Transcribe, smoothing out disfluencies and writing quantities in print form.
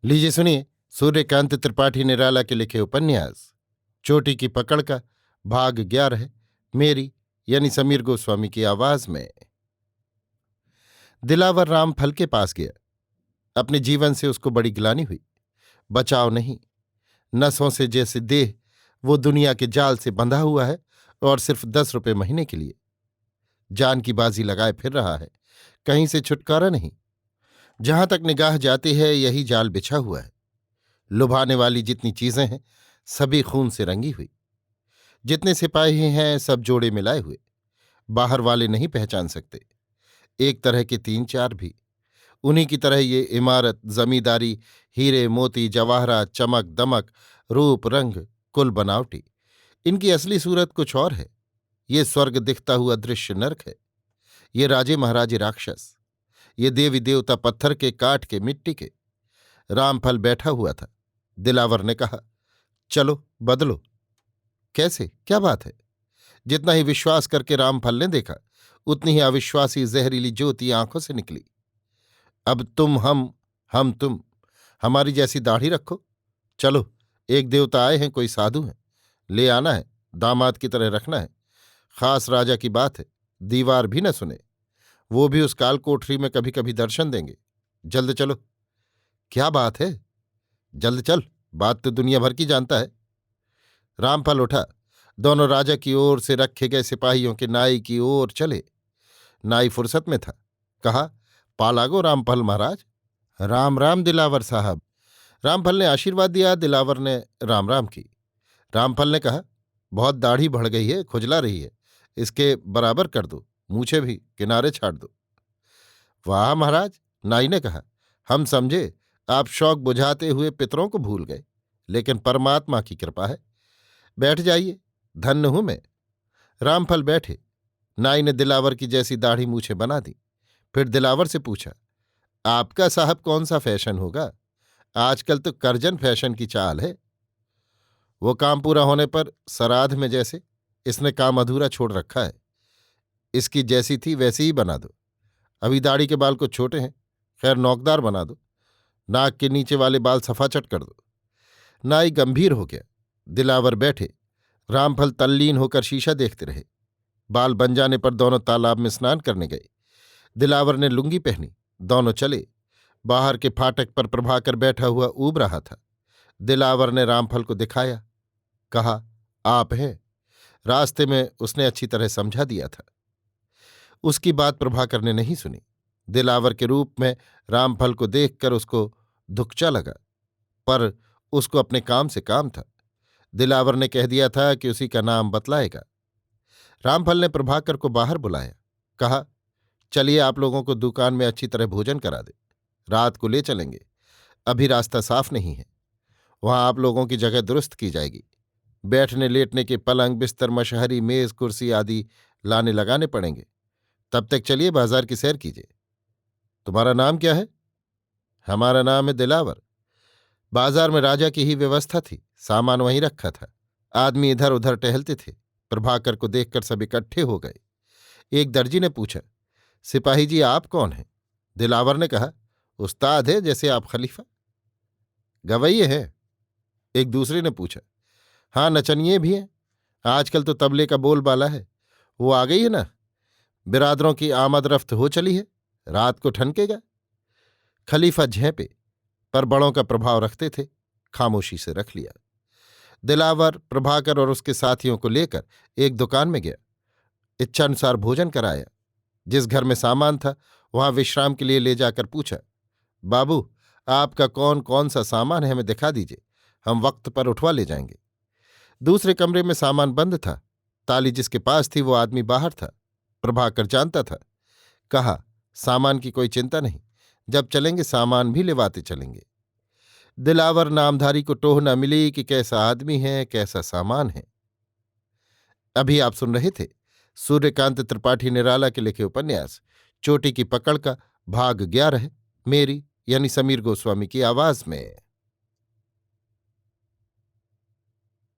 लीजिए सुनिए सूर्यकांत त्रिपाठी निराला के लिखे उपन्यास चोटी की पकड़ का भाग 11 मेरी यानी समीर गोस्वामी की आवाज में। दिलावर रामफल के पास गया। अपने जीवन से उसको बड़ी ग्लानि हुई। बचाव नहीं। नसों से जैसे देह वो दुनिया के जाल से बंधा हुआ है और सिर्फ 10 रुपए महीने के लिए जान की बाजी लगाए फिर रहा है। कहीं से छुटकारा नहीं। जहां तक निगाह जाती है यही जाल बिछा हुआ है। लुभाने वाली जितनी चीजें हैं सभी खून से रंगी हुई। जितने सिपाही हैं सब जोड़े मिलाए हुए। बाहर वाले नहीं पहचान सकते। एक तरह के 3-4 भी। उन्हीं की तरह ये इमारत, जमींदारी, हीरे मोती जवाहरात, चमक दमक, रूप रंग, कुल बनावटी। इनकी असली सूरत कुछ और है। ये स्वर्ग दिखता हुआ दृश्य नरक है। ये राजे महाराजे राक्षस। ये देवी देवता पत्थर के, काठ के, मिट्टी के। रामफल बैठा हुआ था। दिलावर ने कहा, चलो बदलो। कैसे, क्या बात है? जितना ही विश्वास करके रामफल ने देखा उतनी ही अविश्वासी जहरीली ज्योति आंखों से निकली। अब तुम हम तुम। हमारी जैसी दाढ़ी रखो। चलो, एक देवता आए हैं, कोई साधु हैं, ले आना है, दामाद की तरह रखना है। खास राजा की बात है, दीवार भी न सुने। वो भी उस काल कोठरी में कभी कभी दर्शन देंगे। जल्द चलो। क्या बात है? जल्द चल, बात तो दुनिया भर की जानता है। रामफल उठा। दोनों राजा की ओर से रखे गए सिपाहियों के नाई की ओर चले। नाई फुर्सत में था। कहा, पालागो रामफल महाराज। राम राम दिलावर साहब। रामफल ने आशीर्वाद दिया। दिलावर ने राम राम की। रामफल ने कहा, बहुत दाढ़ी बढ़ गई है, खुजला रही है, इसके बराबर कर दो, मूछें भी किनारे छाट दो। वाह महाराज, नाई ने कहा, हम समझे आप शौक बुझाते हुए पितरों को भूल गए, लेकिन परमात्मा की कृपा है। बैठ जाइए, धन्य हूं मैं। रामफल बैठे। नाई ने दिलावर की जैसी दाढ़ी मूछें बना दी। फिर दिलावर से पूछा, आपका साहब कौन सा फैशन होगा? आजकल तो करजन फैशन की चाल है। वो काम पूरा होने पर सराध में जैसे इसने काम अधूरा छोड़ रखा है। इसकी जैसी थी वैसी ही बना दो। अभी दाढ़ी के बाल कुछ छोटे हैं, खैर नौकदार बना दो। नाक के नीचे वाले बाल सफाचट कर दो। नाई गंभीर हो गया। दिलावर बैठे। रामफल तल्लीन होकर शीशा देखते रहे। बाल बन जाने पर दोनों तालाब में स्नान करने गए। दिलावर ने लुंगी पहनी। दोनों चले। बाहर के फाटक पर प्रभाकर बैठा हुआ ऊब रहा था। दिलावर ने रामफल को दिखाया। कहा, आप हैं। रास्ते में उसने अच्छी तरह समझा दिया था। उसकी बात प्रभाकर ने नहीं सुनी। दिलावर के रूप में रामफल को देखकर उसको धुकचा लगा, पर उसको अपने काम से काम था। दिलावर ने कह दिया था कि उसी का नाम बतलाएगा। रामफल ने प्रभाकर को बाहर बुलाया। कहा, चलिए आप लोगों को दुकान में अच्छी तरह भोजन करा दे। रात को ले चलेंगे। अभी रास्ता साफ नहीं है। वहां आप लोगों की जगह दुरुस्त की जाएगी। बैठने लेटने के पलंग, बिस्तर, मशहरी, मेज, कुर्सी आदि लाने लगाने पड़ेंगे। तब तक चलिए बाजार की सैर कीजिए। तुम्हारा नाम क्या है? हमारा नाम है दिलावर। बाजार में राजा की ही व्यवस्था थी, सामान वहीं रखा था। आदमी इधर उधर टहलते थे। प्रभाकर को देखकर सब इकट्ठे हो गए। एक दर्जी ने पूछा, सिपाही जी आप कौन हैं? दिलावर ने कहा, उस्ताद है जैसे आप खलीफा। गवैये हैं? एक दूसरे ने पूछा। हाँ, नचनिए भी हैं। आजकल तो तबले का बोलबाला है। वो आ गई है ना, बिरादरों की आमद रफ्त हो चली है, रात को ठनकेगा। खलीफा झेंपे, पर बड़ों का प्रभाव रखते थे, खामोशी से रख लिया। दिलावर प्रभाकर और उसके साथियों को लेकर एक दुकान में गया। इच्छानुसार भोजन कराया। जिस घर में सामान था वहां विश्राम के लिए ले जाकर पूछा, बाबू आपका कौन कौन सा सामान है, हमें दिखा दीजिए, हम वक्त पर उठवा ले जाएंगे। दूसरे कमरे में सामान बंद था। ताली जिसके पास थी वो आदमी बाहर था। प्रभाकर जानता था। कहा, सामान की कोई चिंता नहीं, जब चलेंगे सामान भी लेवाते चलेंगे। दिलावर नामधारी को टोह न मिली कि कैसा आदमी है, कैसा सामान है। अभी आप सुन रहे थे सूर्यकांत त्रिपाठी निराला के लिखे उपन्यास चोटी की पकड़ का भाग 11 मेरी यानी समीर गोस्वामी की आवाज में।